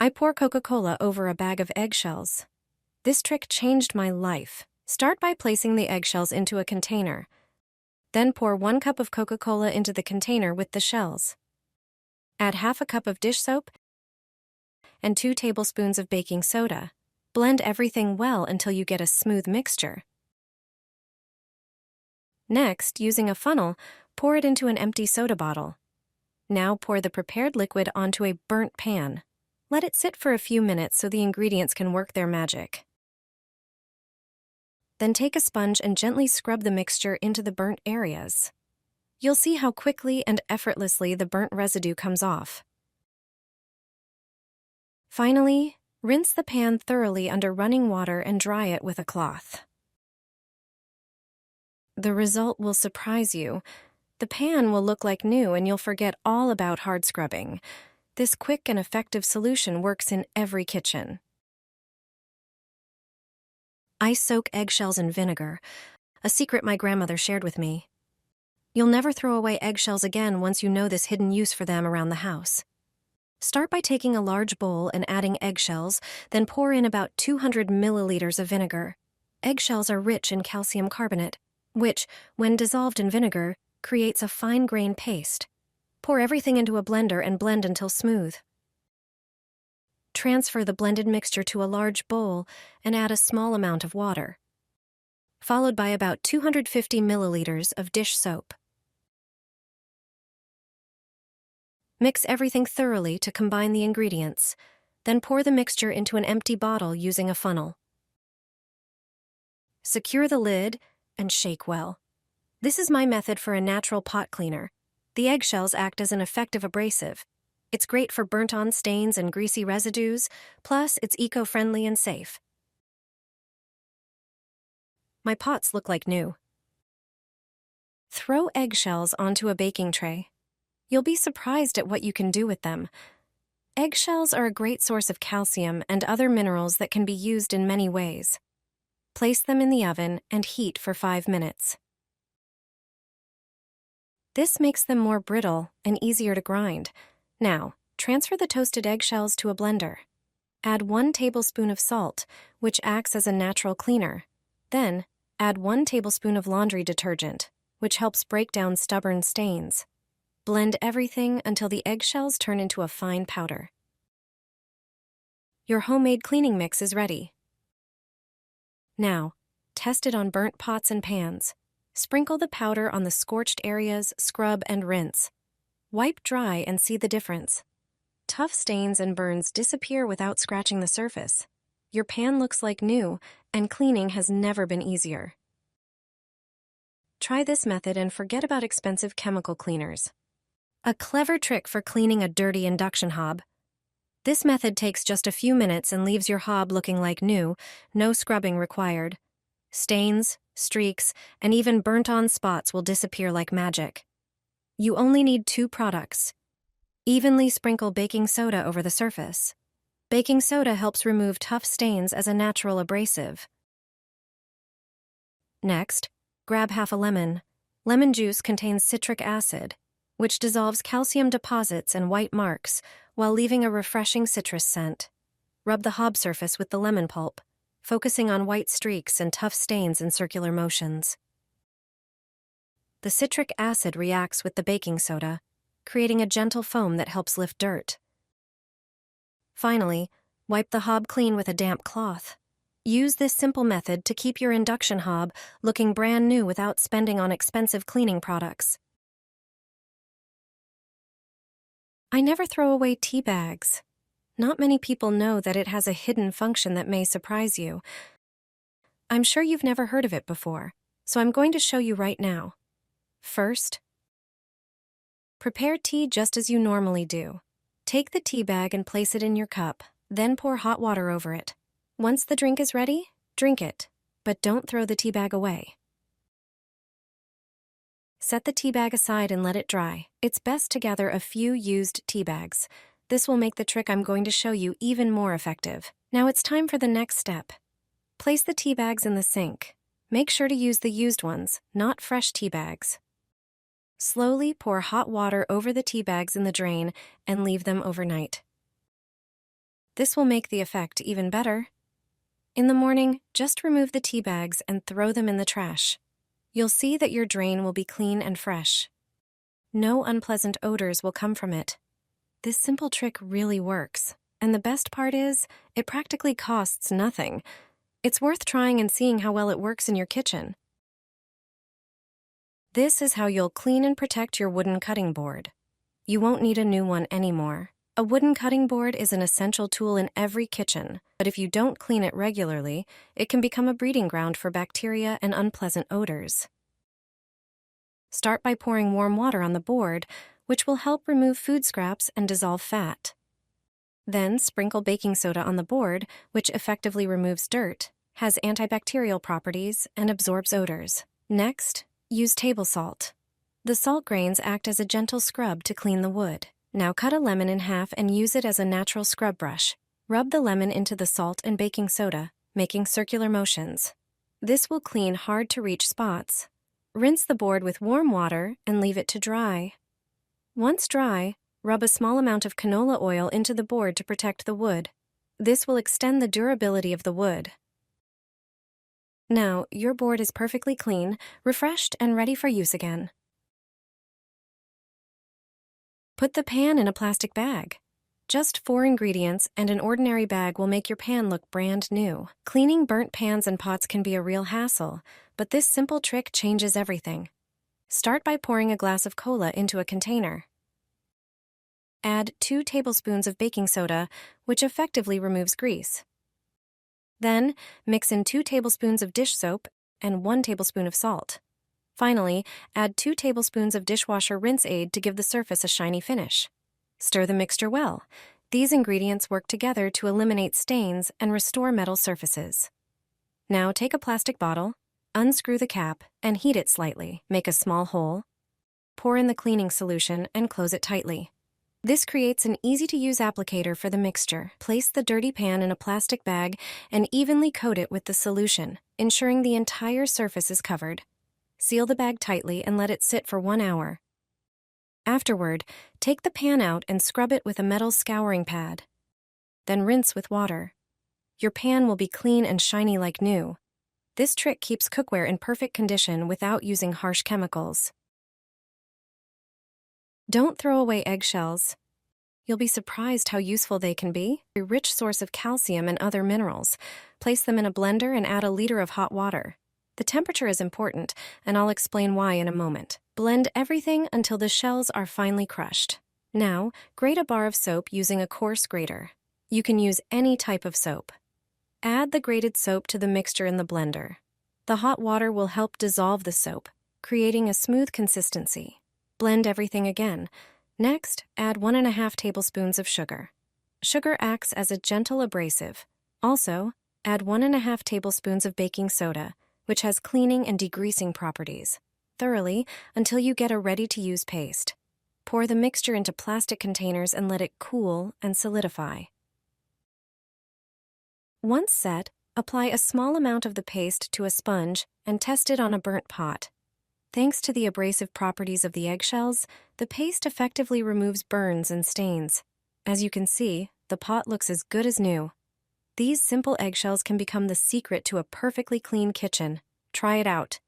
I pour Coca-Cola over a bag of eggshells. This trick changed my life. Start by placing the eggshells into a container. Then pour 1 cup of Coca-Cola into the container with the shells. Add half a cup of dish soap and 2 tablespoons of baking soda. Blend everything well until you get a smooth mixture. Next, using a funnel, pour it into an empty soda bottle. Now pour the prepared liquid onto a burnt pan. Let it sit for a few minutes so the ingredients can work their magic. Then take a sponge and gently scrub the mixture into the burnt areas. You'll see how quickly and effortlessly the burnt residue comes off. Finally, rinse the pan thoroughly under running water and dry it with a cloth. The result will surprise you. The pan will look like new and you'll forget all about hard scrubbing. This quick and effective solution works in every kitchen. I soak eggshells in vinegar, a secret my grandmother shared with me. You'll never throw away eggshells again once you know this hidden use for them around the house. Start by taking a large bowl and adding eggshells, then pour in about 200 milliliters of vinegar. Eggshells are rich in calcium carbonate, which, when dissolved in vinegar, creates a fine-grained paste. Pour everything into a blender and blend until smooth. Transfer the blended mixture to a large bowl and add a small amount of water, followed by about 250 milliliters of dish soap. Mix everything thoroughly to combine the ingredients, then pour the mixture into an empty bottle using a funnel. Secure the lid and shake well. This is my method for a natural pot cleaner. The eggshells act as an effective abrasive. It's great for burnt-on stains and greasy residues, plus it's eco-friendly and safe. My pots look like new. Throw eggshells onto a baking tray. You'll be surprised at what you can do with them. Eggshells are a great source of calcium and other minerals that can be used in many ways. Place them in the oven and heat for 5 minutes. This makes them more brittle and easier to grind. Now, transfer the toasted eggshells to a blender. Add 1 tablespoon of salt, which acts as a natural cleaner. Then, add 1 tablespoon of laundry detergent, which helps break down stubborn stains. Blend everything until the eggshells turn into a fine powder. Your homemade cleaning mix is ready. Now, test it on burnt pots and pans. Sprinkle the powder on the scorched areas, scrub, and rinse. Wipe dry and see the difference. Tough stains and burns disappear without scratching the surface. Your pan looks like new, and cleaning has never been easier. Try this method and forget about expensive chemical cleaners. A clever trick for cleaning a dirty induction hob. This method takes just a few minutes and leaves your hob looking like new, no scrubbing required. Stains, streaks, and even burnt-on spots will disappear like magic. You only need 2 products. Evenly sprinkle baking soda over the surface. Baking soda helps remove tough stains as a natural abrasive. Next, grab half a lemon. Lemon juice contains citric acid, which dissolves calcium deposits and white marks while leaving a refreshing citrus scent. Rub the hob surface with the lemon pulp, focusing on white streaks and tough stains in circular motions. The citric acid reacts with the baking soda, creating a gentle foam that helps lift dirt. Finally, wipe the hob clean with a damp cloth. Use this simple method to keep your induction hob looking brand new without spending on expensive cleaning products. I never throw away tea bags. Not many people know that it has a hidden function that may surprise you. I'm sure you've never heard of it before, so I'm going to show you right now. First, prepare tea just as you normally do. Take the tea bag and place it in your cup, then pour hot water over it. Once the drink is ready, drink it, but don't throw the tea bag away. Set the tea bag aside and let it dry. It's best to gather a few used tea bags. This will make the trick I'm going to show you even more effective. Now it's time for the next step. Place the tea bags in the sink. Make sure to use the used ones, not fresh tea bags. Slowly pour hot water over the tea bags in the drain and leave them overnight. This will make the effect even better. In the morning, just remove the tea bags and throw them in the trash. You'll see that your drain will be clean and fresh. No unpleasant odors will come from it. This simple trick really works, and the best part is, it practically costs nothing. It's worth trying and seeing how well it works in your kitchen. This is how you'll clean and protect your wooden cutting board. You won't need a new one anymore. A wooden cutting board is an essential tool in every kitchen, but if you don't clean it regularly, it can become a breeding ground for bacteria and unpleasant odors. Start by pouring warm water on the board, which will help remove food scraps and dissolve fat. Then sprinkle baking soda on the board, which effectively removes dirt, has antibacterial properties, and absorbs odors. Next, use table salt. The salt grains act as a gentle scrub to clean the wood. Now cut a lemon in half and use it as a natural scrub brush. Rub the lemon into the salt and baking soda, making circular motions. This will clean hard-to-reach spots. Rinse the board with warm water and leave it to dry. Once dry, rub a small amount of canola oil into the board to protect the wood. This will extend the durability of the wood. Now, your board is perfectly clean, refreshed, and ready for use again. Put the pan in a plastic bag. Just 4 ingredients and an ordinary bag will make your pan look brand new. Cleaning burnt pans and pots can be a real hassle, but this simple trick changes everything. Start by pouring a glass of cola into a container. Add 2 tablespoons of baking soda, which effectively removes grease. Then, mix in 2 tablespoons of dish soap and 1 tablespoon of salt. Finally, add 2 tablespoons of dishwasher rinse aid to give the surface a shiny finish. Stir the mixture well. These ingredients work together to eliminate stains and restore metal surfaces. Now take a plastic bottle, unscrew the cap, and heat it slightly. Make a small hole. Pour in the cleaning solution and close it tightly. This creates an easy-to-use applicator for the mixture. Place the dirty pan in a plastic bag and evenly coat it with the solution, ensuring the entire surface is covered. Seal the bag tightly and let it sit for 1 hour. Afterward, take the pan out and scrub it with a metal scouring pad. Then rinse with water. Your pan will be clean and shiny like new. This trick keeps cookware in perfect condition without using harsh chemicals. Don't throw away eggshells. You'll be surprised how useful they can be. A rich source of calcium and other minerals. Place them in a blender and add a liter of hot water. The temperature is important, and I'll explain why in a moment. Blend everything until the shells are finely crushed. Now, grate a bar of soap using a coarse grater. You can use any type of soap. Add the grated soap to the mixture in the blender. The hot water will help dissolve the soap, creating a smooth consistency. Blend everything again. Next, add 1½ tablespoons of sugar. Sugar acts as a gentle abrasive. Also, add 1½ tablespoons of baking soda, which has cleaning and degreasing properties, thoroughly until you get a ready-to-use paste. Pour the mixture into plastic containers and let it cool and solidify. Once set, apply a small amount of the paste to a sponge and test it on a burnt pot. Thanks to the abrasive properties of the eggshells, the paste effectively removes burns and stains. As you can see, the pot looks as good as new. These simple eggshells can become the secret to a perfectly clean kitchen. Try it out.